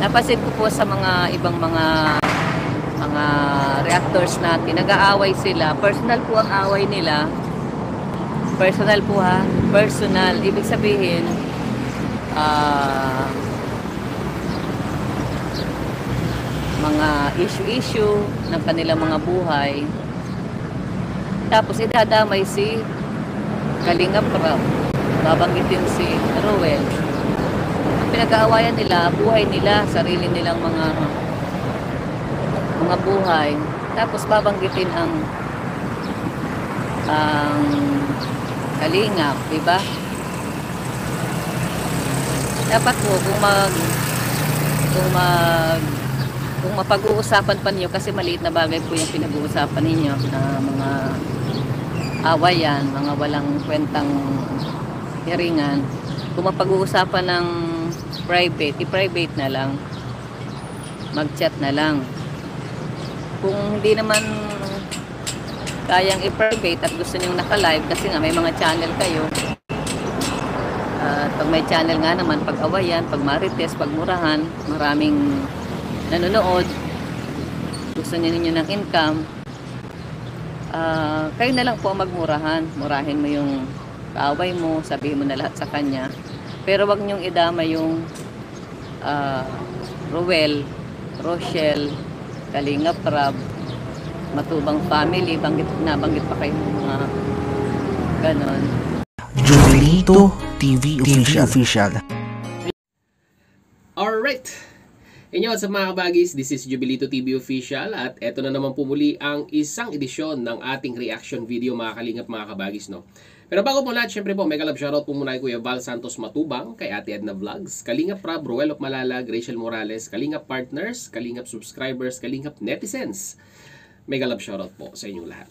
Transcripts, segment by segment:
Napansin ko po sa mga ibang mga reactors natin, nag-aaway sila. Personal po ang away nila. Personal po ha. Personal. Ibig sabihin, mga issue-issue ng kanilang mga buhay. Tapos idadamay si Kalinga Prab. Babanggitin si Ruel. Ang pinag-aawayan nila, buhay nila, sarili nilang mga buhay. Tapos babanggitin ang Kalingap, diba? Dapat po kung mapag-uusapan pa niyo, kasi maliit na bagay po yung pinag-uusapan ninyo na mga awayan, mga walang kwentang hiringan. Kung mapag-uusapan ng private, i-private na lang, mag-chat na lang. Kung hindi naman kayang i-private at gusto nyo naka-live, kasi nga may mga channel kayo, pag may channel nga naman, pag awayan, pag marites, pag murahan, maraming nanonood, gusto ninyo ng income, kayo na lang po magmurahan. Murahin mo yung kaaway mo, sabihin mo na lahat sa kanya, pero wag nyong idama yung Ruel, Rochelle, Kalinga Prab, Matubang family, banggit pa kayo ng mga ganon. Jubilito TV Official. Alright, inyo sa mga kabagis, this is Jubilito TV Official at eto na naman po muli ang isang edisyon ng ating reaction video, mga kalingap, mga kabagis, no? Pero bago po lahat, syempre po, mega love shoutout po muna kay Kuya Val Santos Matubang, kay Ate Edna Vlogs, Kalingap Prab, Ruel of Malalag, Rachel Morales, Kalingap Partners, Kalingap Subscribers, Kalingap Netizens. Mega love shoutout po sa inyong lahat.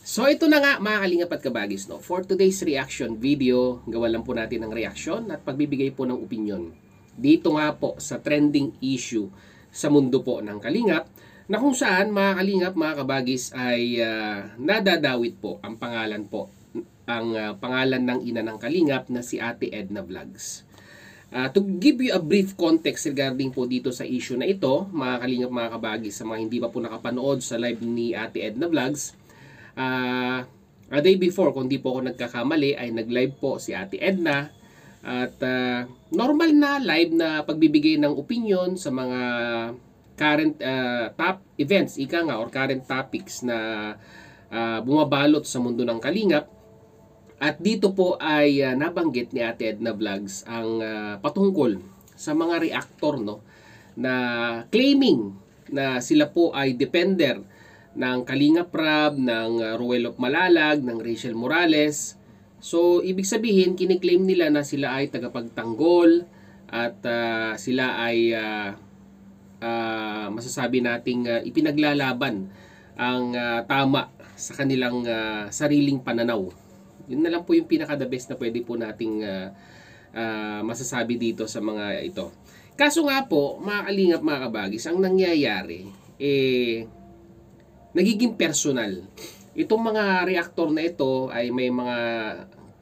So ito na nga, mga kalingap at kabagis, no? For today's reaction video, gawa lang po natin ng reaction at pagbibigay po ng opinion dito nga po sa trending issue sa mundo po ng kalingap, na kung saan, mga kalingap, mga kabagis, ay nadadawit po ang pangalan po, ang pangalan ng ina ng kalingap na si Ate Edna Vlogs. To give you a brief context regarding po dito sa issue na ito, mga kalingap, mga kabagis, sa mga hindi pa po nakapanood sa live ni Ate Edna Vlogs, a day before, kung di po ako nagkakamali, ay nag-live po si Ate Edna at normal na live na pagbibigay ng opinion sa mga current top events, ika nga, or current topics na bumabalot sa mundo ng kalingap. At dito po ay nabanggit ni Ate Edna Vlogs ang patungkol sa mga reactor, no, na claiming na sila po ay defender ng Kalinga Prab, ng Ruel of Malalag, ng Rachel Morales. So ibig sabihin, kiniklaim nila na sila ay tagapagtanggol at sila ay masasabi nating ipinaglalaban ang tama sa kanilang sariling pananaw. Yun na lang po yung pinaka-the best na pwede po nating masasabi dito sa mga ito. Kaso nga po, mga kalingap, mga kabagis, ang nangyayari, nagiging personal. Itong mga reactor na ito ay may mga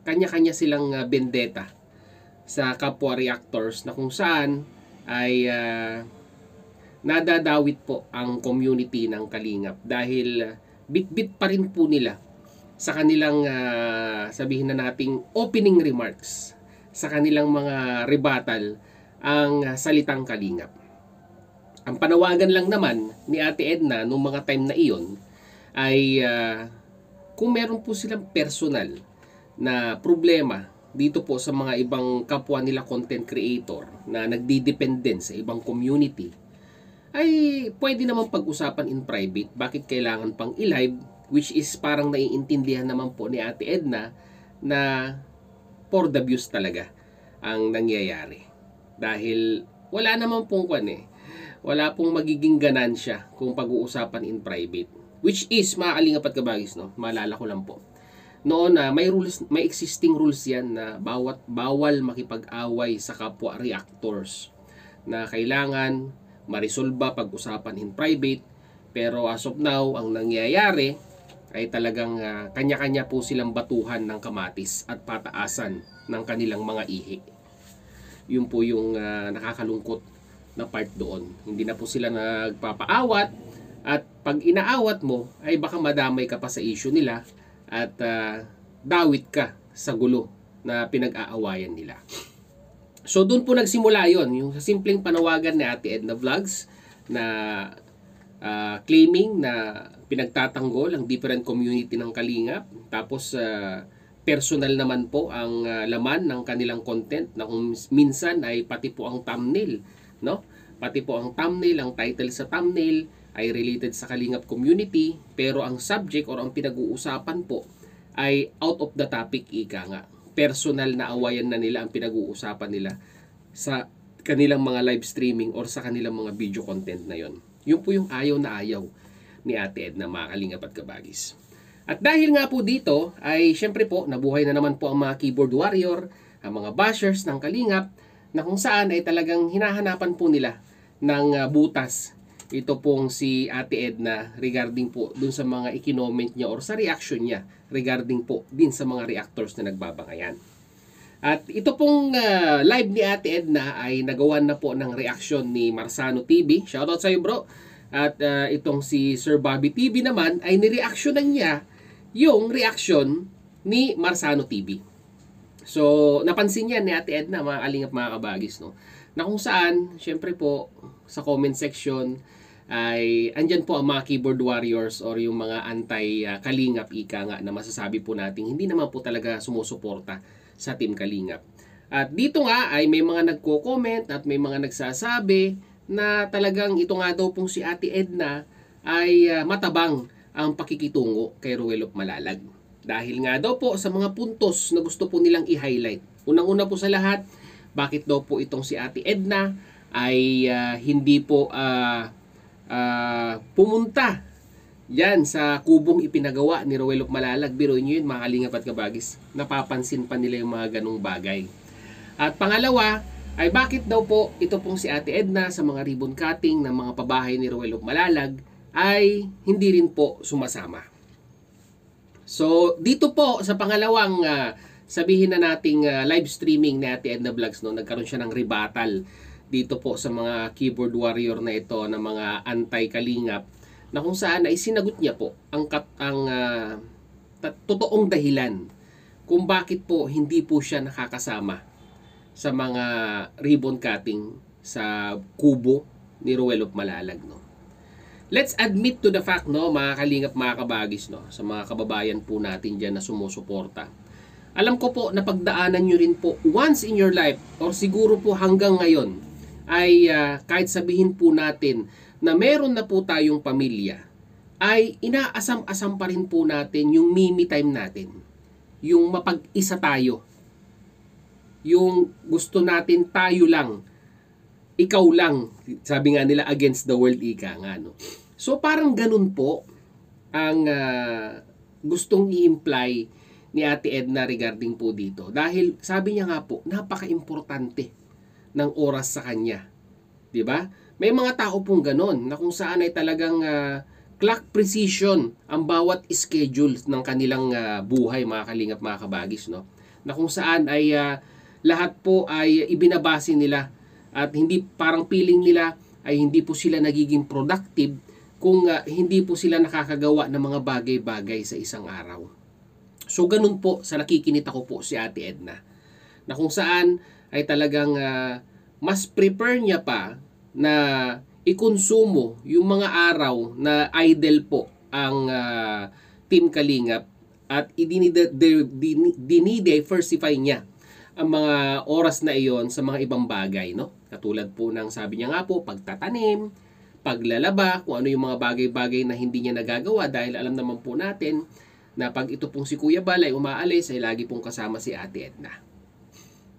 kanya-kanya silang vendetta sa kapwa reactors, na kung saan ay nadadawit po ang community ng kalingap dahil bit-bit pa rin po nila sa kanilang sabihin na nating opening remarks, sa kanilang mga rebuttal, ang salitang kalingap. Ang panawagan lang naman ni Ate Edna noong mga time na iyon ay kung meron po silang personal na problema dito po sa mga ibang kapwa nila content creator na nagdidependen sa ibang community, ay pwede naman pag-usapan in private. Bakit kailangan pang i-live? Which is parang naiintindihan naman po ni Ate Edna na for the views talaga ang nangyayari. Dahil wala naman pong wala pong magiging ganansya kung pag-uusapan in private. Which is, mga kalingap at kabagis, no? Maalala ko lang po. Noon na may existing rules yan na bawal makipag-away sa kapwa reactors, na kailangan marisolba pag-usapan in private. Pero as of now, ang nangyayari ay talagang kanya-kanya po silang batuhan ng kamatis at pataasan ng kanilang mga ihi. Yun po yung nakakalungkot na part doon. Hindi na po sila nagpapaawat, at pag inaawat mo ay baka madamay ka pa sa issue nila at dawit ka sa gulo na pinag-aawayan nila. So doon po nagsimula yon, yung sa simpleng panawagan ni Ate Edna Vlogs na claiming na pinagtatanggol ang different community ng Kalingap. Tapos personal naman po ang laman ng kanilang content, na kung minsan ay pati po ang thumbnail, no? Pati po ang thumbnail, ang title sa thumbnail ay related sa Kalingap community, pero ang subject or ang pinag-uusapan po ay out of the topic, ika nga. Personal na awayan na nila ang pinag-uusapan nila sa kanilang mga live streaming or sa kanilang mga video content na yon. Yun po yung ayaw na ayaw ni Ate Edna, mga Kalingap at Kabagis. At dahil nga po dito ay syempre po nabuhay na naman po ang mga keyboard warrior, ang mga bashers ng Kalingap, na kung saan ay talagang hinahanapan po nila ng butas ito pong si Ate Edna regarding po dun sa mga ikinoment niya or sa reaction niya regarding po din sa mga reactors na nagbabangayan. At ito pong live ni Ate Edna ay nagawan na po ng reaction ni Marzano TV. Shoutout sa iyo, bro. At itong si Sir Bobby TV naman ay nireactionan niya yung reaction ni Marzano TV. So, napansin niya ni Ate Edna, mga Kalingap, mga Kabagis, no? Na kung saan, syempre po, sa comment section ay andyan po ang mga keyboard warriors or yung mga anti-Kalingap, ika nga, na masasabi po natin hindi naman po talaga sumusuporta sa Team Kalingap. At dito nga ay may mga nagko-comment at may mga nagsasabi na talagang ito nga daw pong si Ate Edna ay matabang ang pakikitungo kay Ruel of Malalag. Dahil nga daw po sa mga puntos na gusto po nilang i-highlight. Unang-una po sa lahat, bakit daw po itong si Ate Edna ay hindi po pumunta yan sa kubong ipinagawa ni Ruel of Malalag. Biruin nyo yun, mga Kalingap at Kabagis. Napapansin pa nila yung mga ganong bagay. At pangalawa, ay bakit daw po ito pong si Ate Edna sa mga ribbon cutting ng mga pabahay ni Ruel of Malalag ay hindi rin po sumasama. So, dito po sa pangalawang sabihin na nating live streaming ni Ate Edna Vlogs, no, nagkaroon siya ng rebuttal dito po sa mga keyboard warrior na ito, na mga anti-Kalingap, na kung saan ay sinagot niya po ang totoong dahilan kung bakit po hindi po siya nakakasama sa mga ribbon cutting sa kubo ni Ruel of Malalag, no. Let's admit to the fact, no, mga Kalingap, mga Kabagis, no, sa mga kababayan po natin dyan na sumusuporta. Alam ko po na pagdaanan nyo rin po once in your life or siguro po hanggang ngayon ay kahit sabihin po natin na meron na po tayong pamilya, ay inaasam-asam pa rin po natin yung me time natin. Yung mapag-isa tayo. Yung gusto natin tayo lang. Ikaw lang. Sabi nga nila, against the world, ika nga, no? So parang ganun po ang gustong i-imply ni Ate Edna regarding po dito. Dahil sabi niya nga po, napaka-importante ng oras sa kanya. 'Di ba? May mga tao pong ganun na kung saan ay talagang clock precision ang bawat schedule ng kanilang buhay, mga Kalingap, mga Kabagis, no? Na kung saan ay lahat po ay ibinabase nila at hindi, parang feeling nila ay hindi po sila nagiging productive kung hindi po sila nakakagawa ng mga bagay-bagay sa isang araw. So ganun po sa nakikinita ko po si Ate Edna, na kung saan ay talagang mas prepare niya pa na ikonsumo yung mga araw na idle po ang Team Kalingap at dinidiversify niya ang mga oras na iyon sa mga ibang bagay, no? Katulad po ng sabi niya nga po, pagtatanim, paglalaba, kung ano yung mga bagay-bagay na hindi niya nagagawa dahil alam naman po natin na pag ito pong si Kuya Bal ay umaalis ay lagi pong kasama si Ate Edna.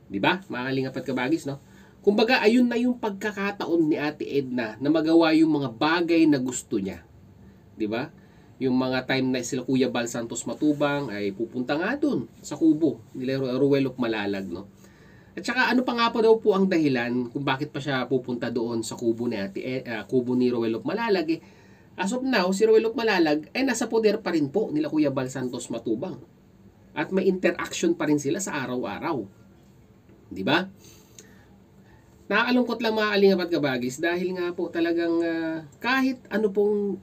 'Di ba? Mga Kalingap at Kabagis, no? Kumbaga ayun na yung pagkakataon ni Ate Edna na magawa yung mga bagay na gusto niya. 'Di ba? Yung mga time na sila Kuya Bal Santos Matubang ay pupunta nga doon sa kubo ni Ruel of Malalag, no? At saka ano pa nga pa daw po ang dahilan kung bakit pa siya pupunta doon sa kubo ni kubo ni Ruel of Malalag, eh. As of now, si Ruel of Malalag ay nasa poder pa rin po nila Kuya Bal Santos Matubang. At may interaction pa rin sila sa araw-araw. 'Di ba? Nakakalungkot lang mga kalingap at kabagis dahil nga po talagang kahit ano pong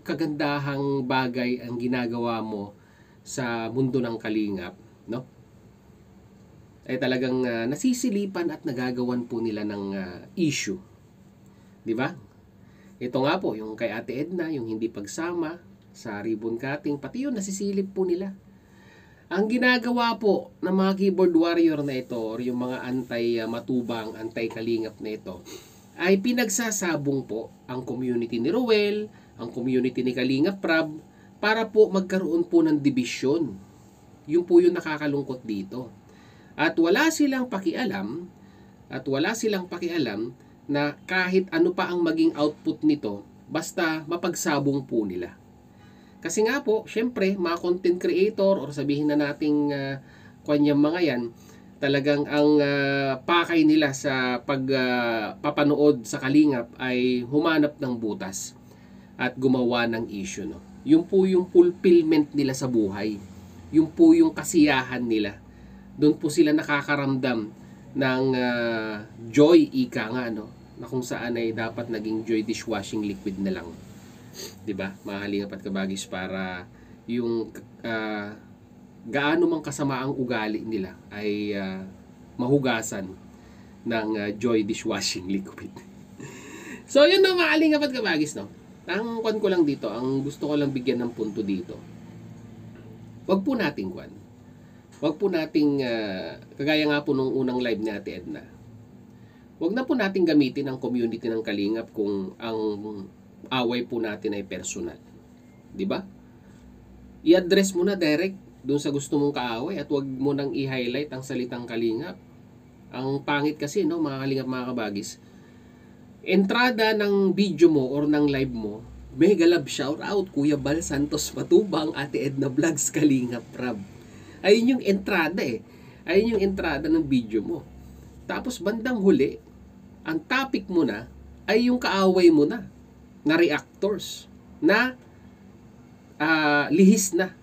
kagandahang bagay ang ginagawa mo sa mundo ng kalingap, no? Ay talagang nasisilipan at nagagawan po nila ng issue. 'Di ba? Ito nga po, yung kay Ate Edna, yung hindi pagsama sa ribbon cutting, pati yun nasisilip po nila. Ang ginagawa po ng mga keyboard warrior na ito or yung mga anti-matubang, anti-kalingap na ito ay pinagsasabong po ang community ni Ruel, ang community ni Kalingap Prab para po magkaroon po ng dibisyon. Yun po yung nakakalungkot dito. At wala silang pakialam na kahit ano pa ang maging output nito basta mapagsabong po nila. Kasi nga po, syempre, mga content creator or sabihin na nating kanyang mga yan, talagang ang pakay nila sa pagpapanood sa Kalingap ay humanap ng butas at gumawa ng issue. No? Yung po yung fulfillment nila sa buhay. Yung po yung kasiyahan nila. Doon po sila nakakaramdam ng joy, ika nga, no? Na kung saan ay dapat naging joy dishwashing liquid na lang. 'Di ba? Mga kalingap at kabagis, para yung gaano mang kasama ang ugali nila ay mahugasan ng joy dishwashing liquid. So yun, no, mga kalingap at kabagis, no. Ang kwan ko lang dito, ang gusto ko lang bigyan ng punto dito. Wag po nating kagaya nga po nung unang live ni Ate Edna. Wag na po nating gamitin ang community ng Kalingap kung ang away po natin ay personal. 'Di ba? I-address mo na direct doon sa gusto mong kaaway at wag mo nang i-highlight ang salitang Kalingap. Ang pangit kasi, no, mga Kalingap, mga kabagis. Entrada ng video mo or ng live mo, mega love shout out Kuya Bal Santos Matubang, Ate Edna Vlogs, Kalingap Prab. Ayun yung entrada eh. Ayun yung entrada ng video mo. Tapos bandang huli, ang topic mo na ay yung kaaway mo na reactors na lihis na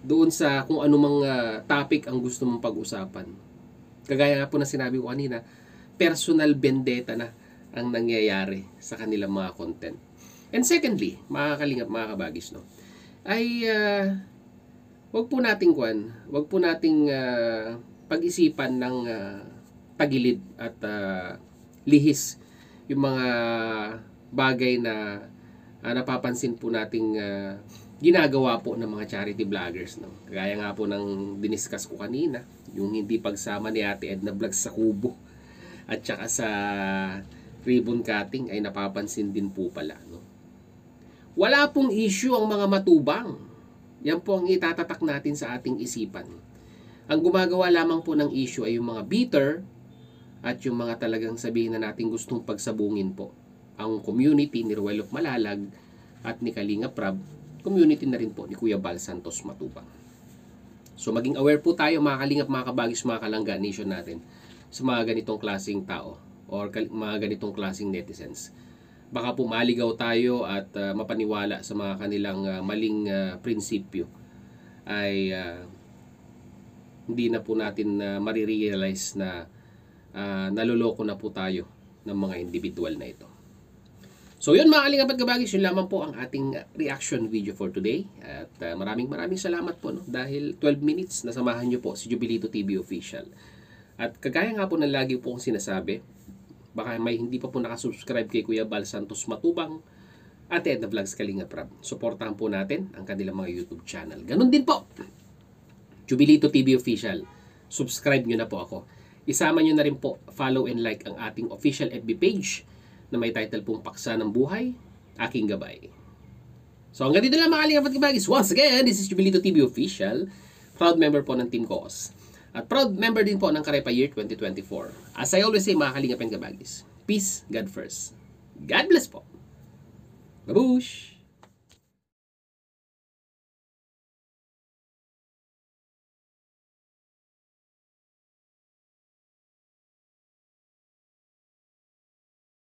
doon sa kung anumang topic ang gusto mong pag-usapan. Kagaya nga po na sinabi ko kanina, personal vendetta na ang nangyayari sa kanilang mga content. And secondly, mga kalingap, mga kabagis, no, ay wag po nating pag-isipan ng tagilid at lihis yung mga bagay na napapansin po nating ginagawa po ng mga charity vloggers, no? Kagaya nga po ng diniscuss ko kanina, yung hindi pagsama ni Ate Edna Vlogs sa kubo at saka sa ribbon cutting ay napapansin din po pala, no? Wala pong issue ang mga matubang. Yan po ang itatatak natin sa ating isipan. Ang gumagawa lamang po ng issue ay yung mga bitter at yung mga talagang sabihin na natin gustong pagsabungin po ang community ni Ruel of Malalag at ni Kalingap Prab, community na rin po ni Kuya Bal Santos Matubang. So maging aware po tayo, mga kalingap, mga kabagis, mga kalangga nation natin sa mga ganitong klaseng tao or mga ganitong klaseng netizens. Baka po maligaw tayo at mapaniwala sa mga kanilang maling prinsipyo ay hindi na po natin marirealize na naloloko na po tayo ng mga individual na ito. So yun, mga kalingap at kabagis, yun lamang po ang ating reaction video for today. At maraming salamat po, no, dahil 12 minutes nasamahan nyo po si Jubilito TV Official. At kagaya nga po ng lagi po kong sinasabi, baka may hindi pa po nakasubscribe kay Kuya Bal Santos Matubang, Ate Edna Vlogs, Kalingap Prab. Suportahan po natin ang kanilang mga YouTube channel. Ganun din po, Jubilito TV Official. Subscribe nyo na po ako. Isama nyo na rin po, follow and like ang ating official FB page na may title pong Paksa ng Buhay, Aking Gabay. So hanggang dito lang, mga kalingap at kabagis. Once again, this is Jubilito TV Official, proud member po ng Team Cause. At proud member din po ng Karepa Year 2024. As I always say, mga kalingap and kabagis, peace, God first. God bless po. Babush!